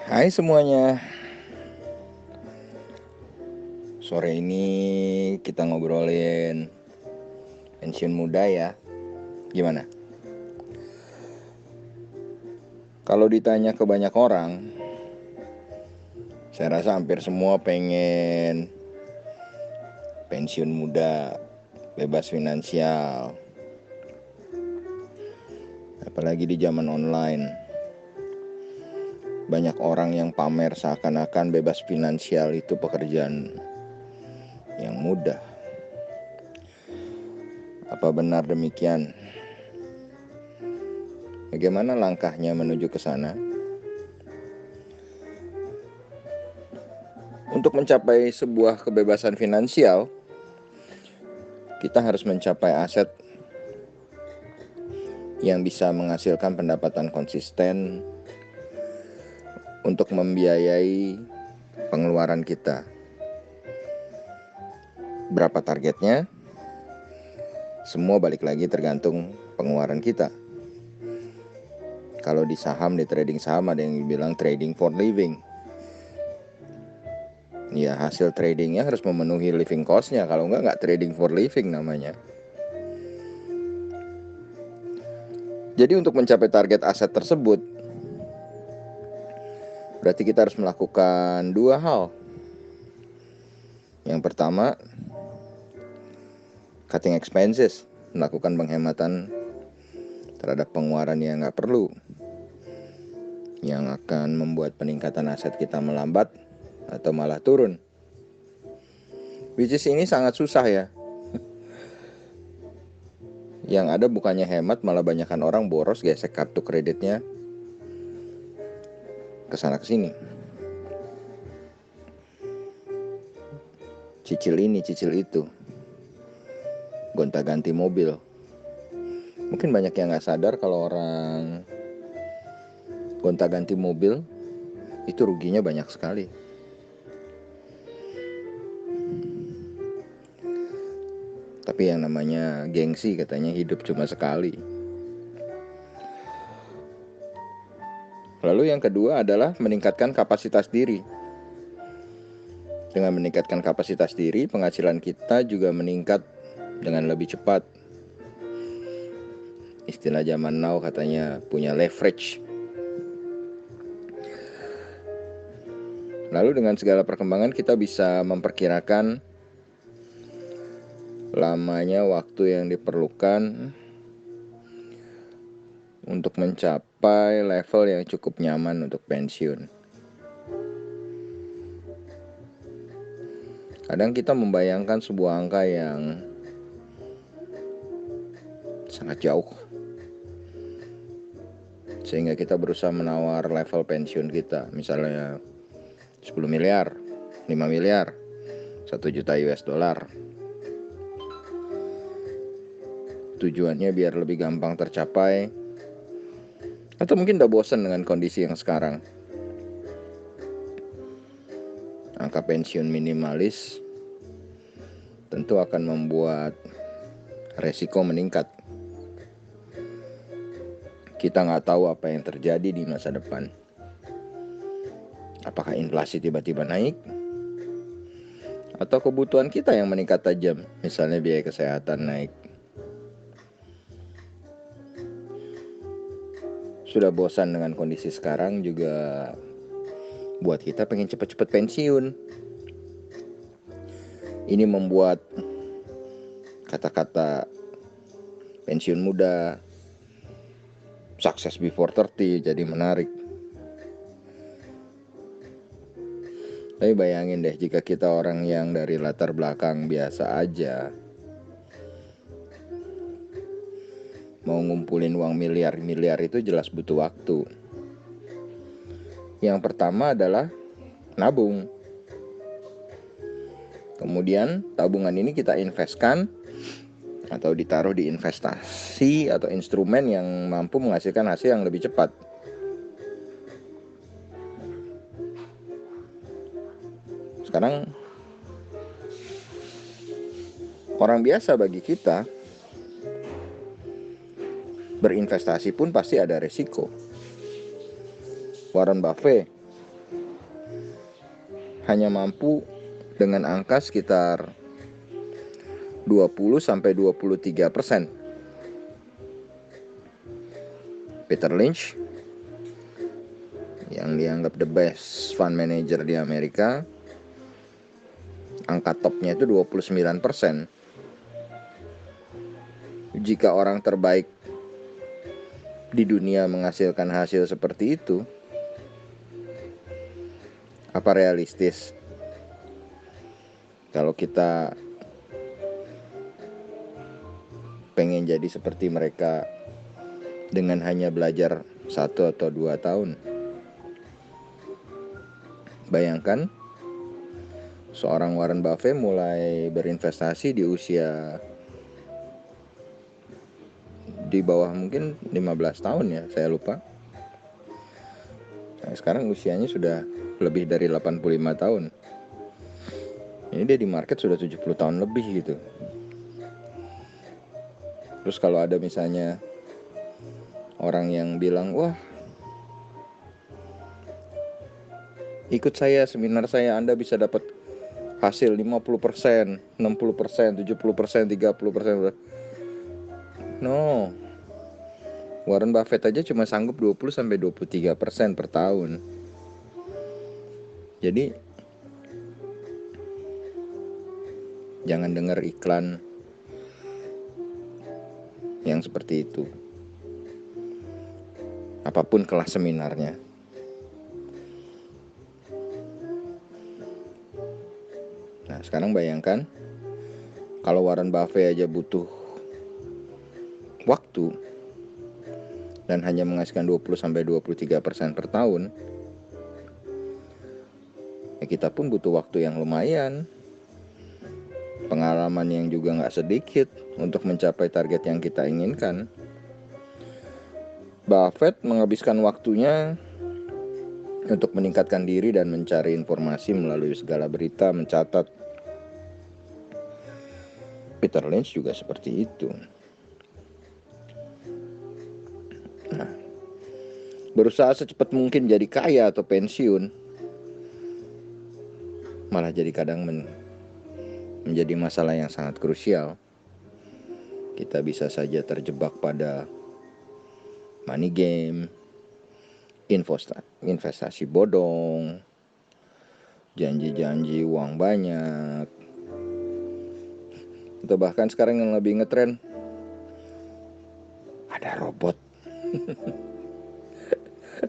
Hai semuanya, sore ini kita ngobrolin pensiun muda ya. Gimana? Kalau ditanya ke banyak orang, saya rasa hampir semua pengen pensiun muda, bebas finansial. Apalagi di zaman online. Banyak orang yang pamer seakan-akan bebas finansial itu pekerjaan yang mudah. Apa benar demikian? Bagaimana langkahnya menuju ke sana? Untuk mencapai sebuah kebebasan finansial, kita harus mencapai aset yang bisa menghasilkan pendapatan konsisten untuk membiayai pengeluaran kita. Berapa targetnya? Semua balik lagi tergantung pengeluaran kita. Kalau di saham, di trading saham ada yang bilang trading for living. Ya, hasil tradingnya harus memenuhi living cost-nya. Kalau nggak trading for living namanya. Jadi untuk mencapai target aset tersebut, berarti kita harus melakukan dua hal. Yang pertama, cutting expenses, melakukan penghematan terhadap pengeluaran yang nggak perlu, yang akan membuat peningkatan aset kita melambat atau malah turun. Which is ini sangat susah ya. Yang ada bukannya hemat, malah banyakkan orang boros, gesek kartu kreditnya kesana kesini. Cicil ini, cicil itu. Gonta-ganti mobil. Mungkin banyak yang gak sadar kalau orang gonta-ganti mobil itu ruginya banyak sekali. Tapi yang namanya gengsi katanya hidup cuma sekali. Lalu yang kedua adalah meningkatkan kapasitas diri. Dengan meningkatkan kapasitas diri, penghasilan kita juga meningkat dengan lebih cepat. Istilah zaman now katanya punya leverage. Lalu dengan segala perkembangan kita bisa memperkirakan lamanya waktu yang diperlukan untuk mencapai level yang cukup nyaman untuk pensiun. Kadang kita membayangkan sebuah angka yang sangat jauh, sehingga kita berusaha menawar level pensiun kita, misalnya 10 miliar, 5 miliar, 1 juta US dollar. Tujuannya biar lebih gampang tercapai, atau mungkin udah bosan dengan kondisi yang sekarang. Angka pensiun minimalis tentu akan membuat resiko meningkat. Kita nggak tahu apa yang terjadi di masa depan. Apakah inflasi tiba-tiba naik? Atau kebutuhan kita yang meningkat tajam, misalnya biaya kesehatan naik. Sudah bosan dengan kondisi sekarang juga buat kita pengen cepat-cepat pensiun. Ini membuat kata-kata pensiun muda, success before 30 jadi menarik. Tapi bayangin deh jika kita orang yang dari latar belakang biasa aja, mau ngumpulin uang miliar-miliar itu jelas butuh waktu. Yang pertama adalah nabung. Kemudian tabungan ini kita investkan atau ditaruh di investasi atau instrumen yang mampu menghasilkan hasil yang lebih cepat. Sekarang orang biasa bagi kita berinvestasi pun pasti ada resiko. Warren Buffett hanya mampu dengan angka sekitar 20-23%. Peter Lynch yang dianggap the best fund manager di Amerika, angka topnya itu 29%. Jika orang terbaik di dunia menghasilkan hasil seperti itu, apa realistis kalau kita pengen jadi seperti mereka dengan hanya belajar 1 atau 2 tahun? Bayangkan seorang Warren Buffett mulai berinvestasi di usia di bawah mungkin 15 tahun ya, saya lupa. Nah, sekarang usianya sudah lebih dari 85 tahun. Ini dia di market sudah 70 tahun lebih gitu. Terus kalau ada misalnya orang yang bilang, wah, ikut saya, seminar saya, Anda bisa dapat hasil 50%, 60%, 70%, 30%. No. Warren Buffett aja cuma sanggup 20-23% per tahun. Jadi jangan dengar iklan yang seperti itu. Apapun kelas seminarnya. Nah, sekarang bayangkan kalau Warren Buffett aja butuh waktu dan hanya menghasilkan 20-23% per tahun, ya kita pun butuh waktu yang lumayan, pengalaman yang juga gak sedikit untuk mencapai target yang kita inginkan. Buffett menghabiskan waktunya untuk meningkatkan diri dan mencari informasi melalui segala berita, mencatat. Peter Lynch juga seperti itu. Nah, berusaha secepat mungkin jadi kaya atau pensiun malah jadi kadang menjadi masalah yang sangat krusial. Kita bisa saja terjebak pada money game, investasi bodong, janji-janji uang banyak, atau bahkan sekarang yang lebih ngetren, ada robot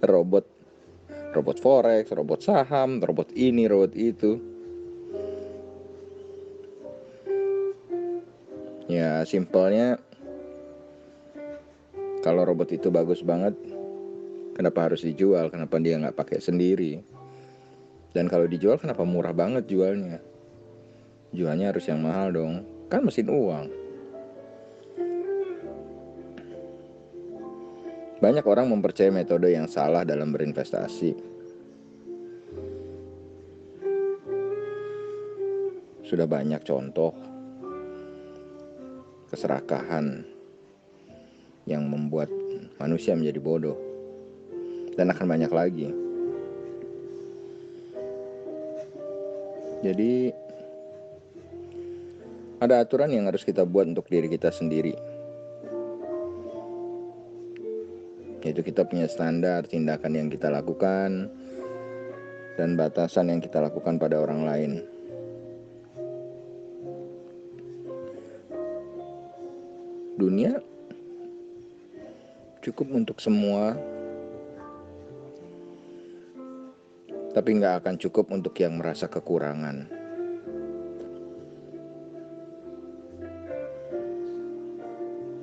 robot forex, robot saham, robot ini, robot itu. Ya simpelnya, kalau robot itu bagus banget, kenapa harus dijual? Kenapa dia nggak pakai sendiri? Dan kalau dijual, kenapa murah banget jualnya? Jualnya harus yang mahal dong, kan mesin uang. Banyak orang mempercayai metode yang salah dalam berinvestasi. Sudah banyak contoh keserakahan yang membuat manusia menjadi bodoh, dan akan banyak lagi. Jadi ada aturan yang harus kita buat untuk diri kita sendiri, yaitu kita punya standar tindakan yang kita lakukan dan batasan yang kita lakukan pada orang lain. Dunia cukup untuk semua, tapi nggak akan cukup untuk yang merasa kekurangan.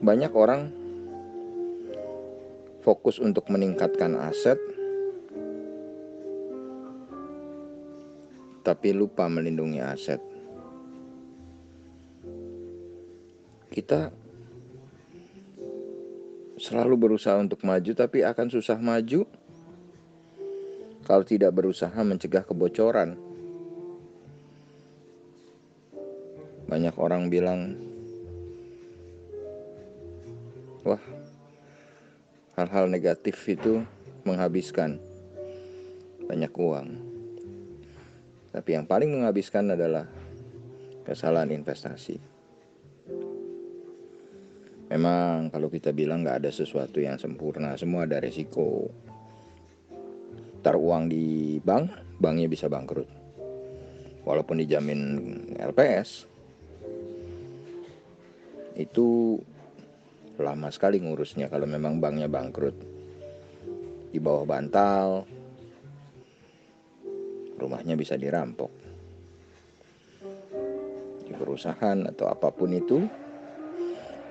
Banyak orang fokus untuk meningkatkan aset, tapi lupa melindungi aset. Kita selalu berusaha untuk maju, tapi akan susah maju kalau tidak berusaha mencegah kebocoran. Banyak orang bilang, wah, hal-hal negatif itu menghabiskan banyak uang. Tapi yang paling menghabiskan adalah kesalahan investasi. Memang kalau kita bilang nggak ada sesuatu yang sempurna, semua ada resiko. Taruh uang di bank, banknya bisa bangkrut. Walaupun dijamin LPS, itu lama sekali ngurusnya kalau memang banknya bangkrut. Di bawah bantal, rumahnya bisa dirampok. Di perusahaan atau apapun itu,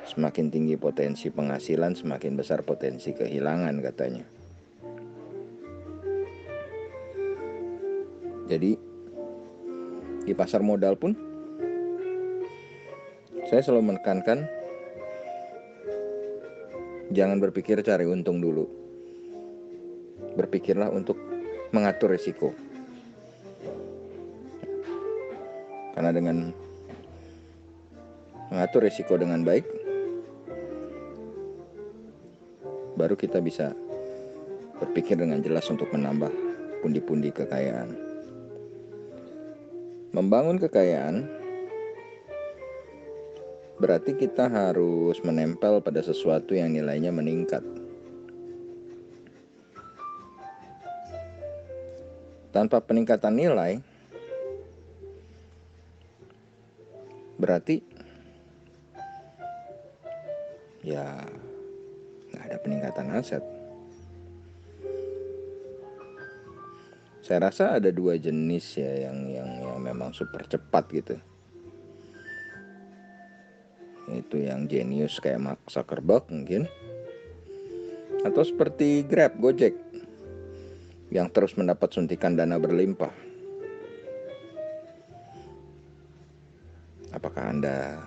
semakin tinggi potensi penghasilan, semakin besar potensi kehilangan katanya. Jadi di pasar modal pun saya selalu menekankan jangan berpikir cari untung dulu. Berpikirlah untuk mengatur risiko. Karena dengan mengatur risiko dengan baik, baru kita bisa berpikir dengan jelas untuk menambah pundi-pundi kekayaan. Membangun kekayaan berarti kita harus menempel pada sesuatu yang nilainya meningkat. Tanpa peningkatan nilai, berarti ya nggak ada peningkatan aset. Saya rasa ada dua jenis ya yang memang super cepat gitu. Itu yang jenius kayak Mark Zuckerberg mungkin, atau seperti Grab, Gojek, yang terus mendapat suntikan dana berlimpah. Apakah Anda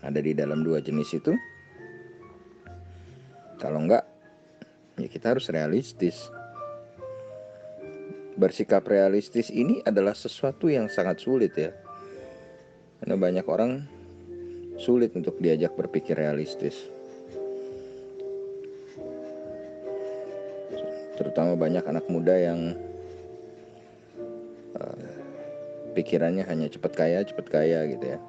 ada di dalam dua jenis itu? Kalau enggak, ya kita harus realistis. Bersikap realistis ini adalah sesuatu yang sangat sulit ya. Karena banyak orang sulit untuk diajak berpikir realistis. Terutama banyak anak muda yang pikirannya hanya cepat kaya gitu ya.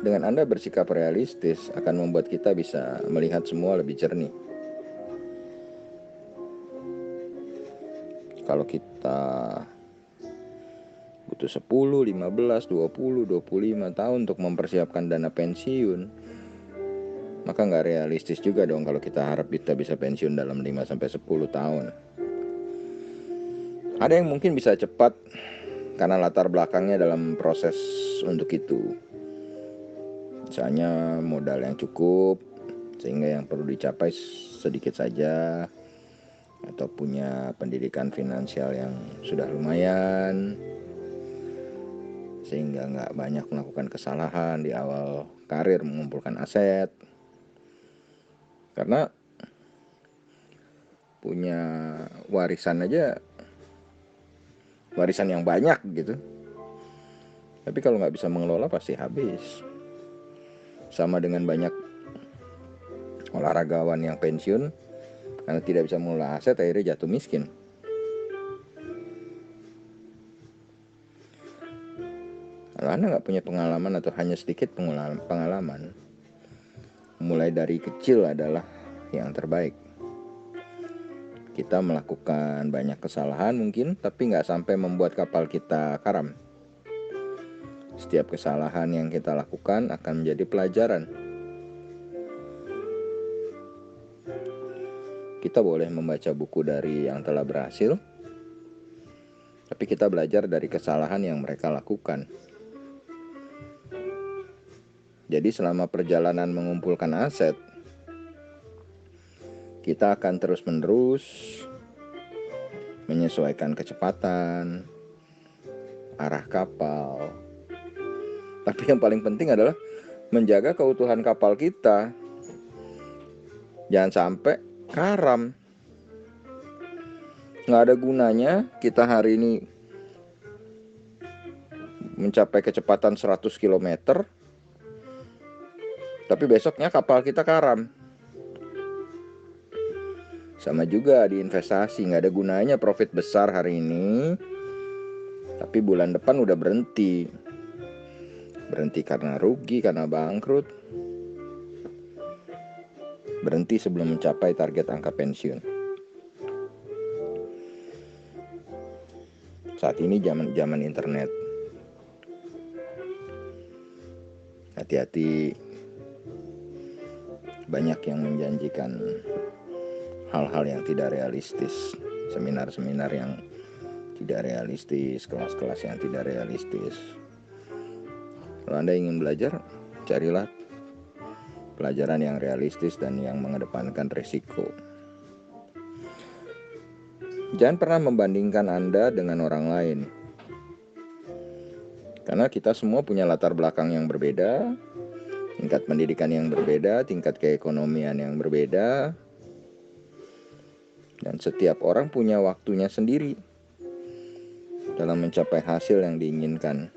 Dengan Anda bersikap realistis akan membuat kita bisa melihat semua lebih jernih. Kalau kita butuh 10, 15, 20, 25 tahun untuk mempersiapkan dana pensiun, maka nggak realistis juga dong kalau kita harap kita bisa pensiun dalam 5-10 tahun. Ada yang mungkin bisa cepat karena latar belakangnya dalam proses untuk itu. Misalnya modal yang cukup sehingga yang perlu dicapai sedikit saja, atau punya pendidikan finansial yang sudah lumayan sehingga nggak banyak melakukan kesalahan di awal karir mengumpulkan aset. Karena punya warisan aja, warisan yang banyak gitu, tapi kalau nggak bisa mengelola pasti habis. Sama dengan banyak olahragawan yang pensiun karena tidak bisa mengelola aset, akhirnya jatuh miskin. Kalau Anda nggak punya pengalaman atau hanya sedikit pengalaman, mulai dari kecil adalah yang terbaik. Kita melakukan banyak kesalahan mungkin, tapi nggak sampai membuat kapal kita karam. Setiap kesalahan yang kita lakukan akan menjadi pelajaran. Kita boleh membaca buku dari yang telah berhasil, tapi kita belajar dari kesalahan yang mereka lakukan. Jadi selama perjalanan mengumpulkan aset, kita akan terus-menerus menyesuaikan kecepatan, arah kapal. Tapi yang paling penting adalah menjaga keutuhan kapal kita. Jangan sampai karam. Nggak ada gunanya kita hari ini mencapai kecepatan 100 km, tapi besoknya kapal kita karam. Sama juga di investasi, nggak ada gunanya profit besar hari ini, tapi bulan depan udah berhenti. Berhenti karena rugi, karena bangkrut. Berhenti sebelum mencapai target angka pensiun. Saat ini zaman internet. Hati-hati, banyak yang menjanjikan hal-hal yang tidak realistis, seminar-seminar yang tidak realistis, kelas-kelas yang tidak realistis. Kalau Anda ingin belajar, carilah pelajaran yang realistis dan yang mengedepankan risiko. Jangan pernah membandingkan Anda dengan orang lain, karena kita semua punya latar belakang yang berbeda, tingkat pendidikan yang berbeda, tingkat keekonomian yang berbeda, dan setiap orang punya waktunya sendiri dalam mencapai hasil yang diinginkan.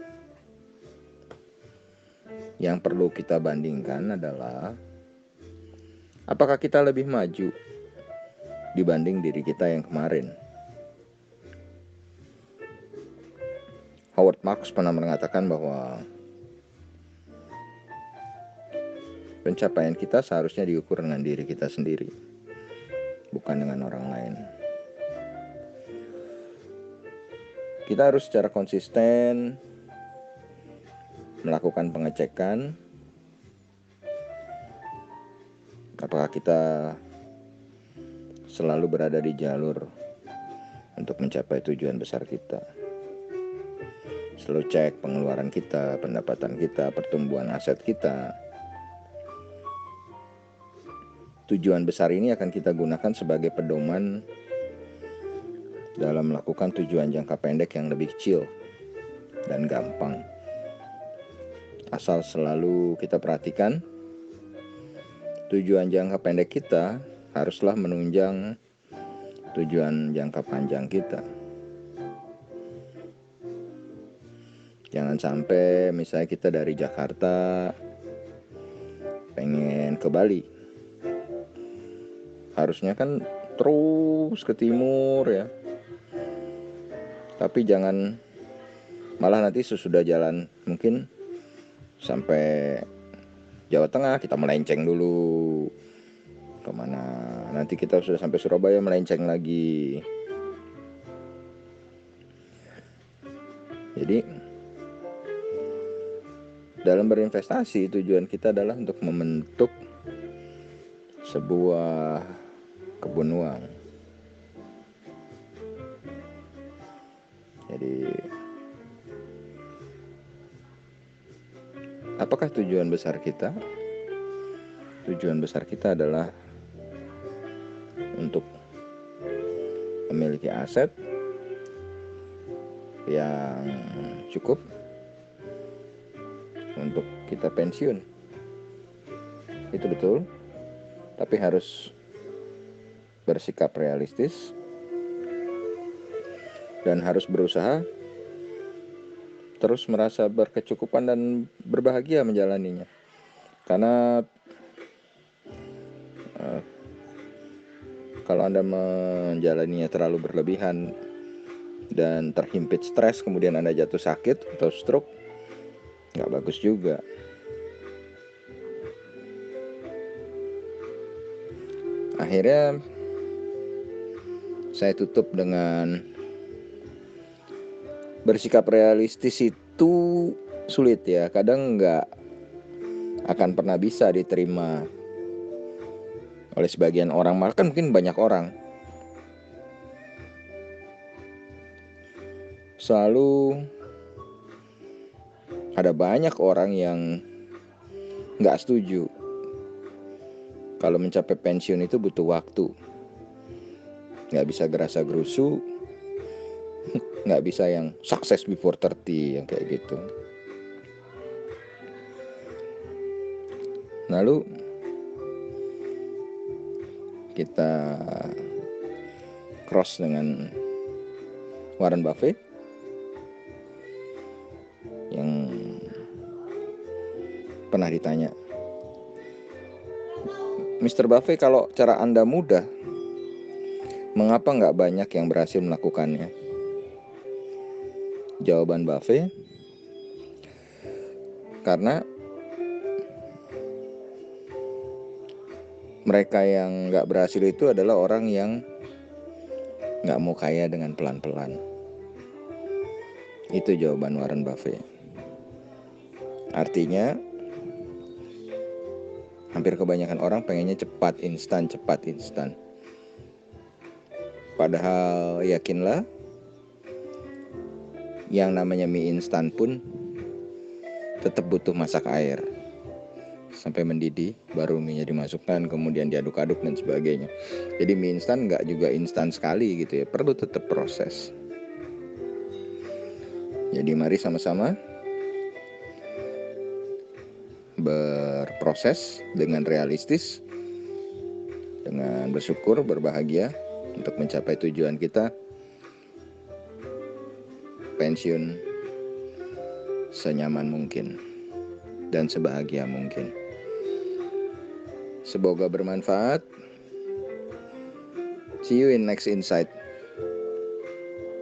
Yang perlu kita bandingkan adalah apakah kita lebih maju dibanding diri kita yang kemarin. Howard Marks pernah mengatakan bahwa pencapaian kita seharusnya diukur dengan diri kita sendiri, bukan dengan orang lain. Kita harus secara konsisten melakukan pengecekan apakah kita selalu berada di jalur untuk mencapai tujuan besar kita. Selalu cek pengeluaran kita, pendapatan kita, pertumbuhan aset kita. Tujuan besar ini akan kita gunakan sebagai pedoman dalam melakukan tujuan jangka pendek yang lebih kecil dan gampang. Asal selalu kita perhatikan, tujuan jangka pendek kita haruslah menunjang tujuan jangka panjang kita. Jangan sampai misalnya kita dari Jakarta pengen ke Bali, harusnya kan terus ke timur ya. Tapi jangan malah nanti sesudah jalan mungkin sampai Jawa Tengah kita melenceng dulu kemana, nanti kita sudah sampai Surabaya melenceng lagi. Jadi dalam berinvestasi tujuan kita adalah untuk membentuk sebuah kebun uang. Jadi apakah tujuan besar kita? Tujuan besar kita adalah untuk memiliki aset yang cukup untuk kita pensiun. Itu betul, tapi harus bersikap realistis dan harus berusaha terus merasa berkecukupan dan berbahagia menjalaninya. Karena kalau Anda menjalaninya terlalu berlebihan dan terhimpit stres, kemudian Anda jatuh sakit atau stroke, nggak bagus juga. Akhirnya saya tutup dengan bersikap realistis itu sulit ya, kadang nggak akan pernah bisa diterima oleh sebagian orang, bahkan mungkin banyak orang. Selalu ada banyak orang yang nggak setuju kalau mencapai pensiun itu butuh waktu, nggak bisa gerasa gerusu, nggak bisa yang sukses before 30 yang kayak gitu. Lalu kita cross dengan Warren Buffett yang pernah ditanya, Mr. Buffett, kalau cara Anda mudah, Mengapa nggak banyak yang berhasil melakukannya? Jawaban Buffett, karena mereka yang nggak berhasil itu adalah orang yang nggak mau kaya dengan pelan-pelan. Itu jawaban Warren Buffett. Artinya, hampir kebanyakan orang pengennya cepat, instan. Padahal yakinlah, yang namanya mie instan pun tetap butuh masak air sampai mendidih, baru mie-nya dimasukkan, kemudian diaduk-aduk dan sebagainya. Jadi mie instan nggak juga instan sekali gitu ya, perlu tetap proses. Jadi mari sama-sama berproses dengan realistis, dengan bersyukur, berbahagia untuk mencapai tujuan kita, pensiun senyaman mungkin dan sebahagia mungkin. Semoga bermanfaat. See you in next insight.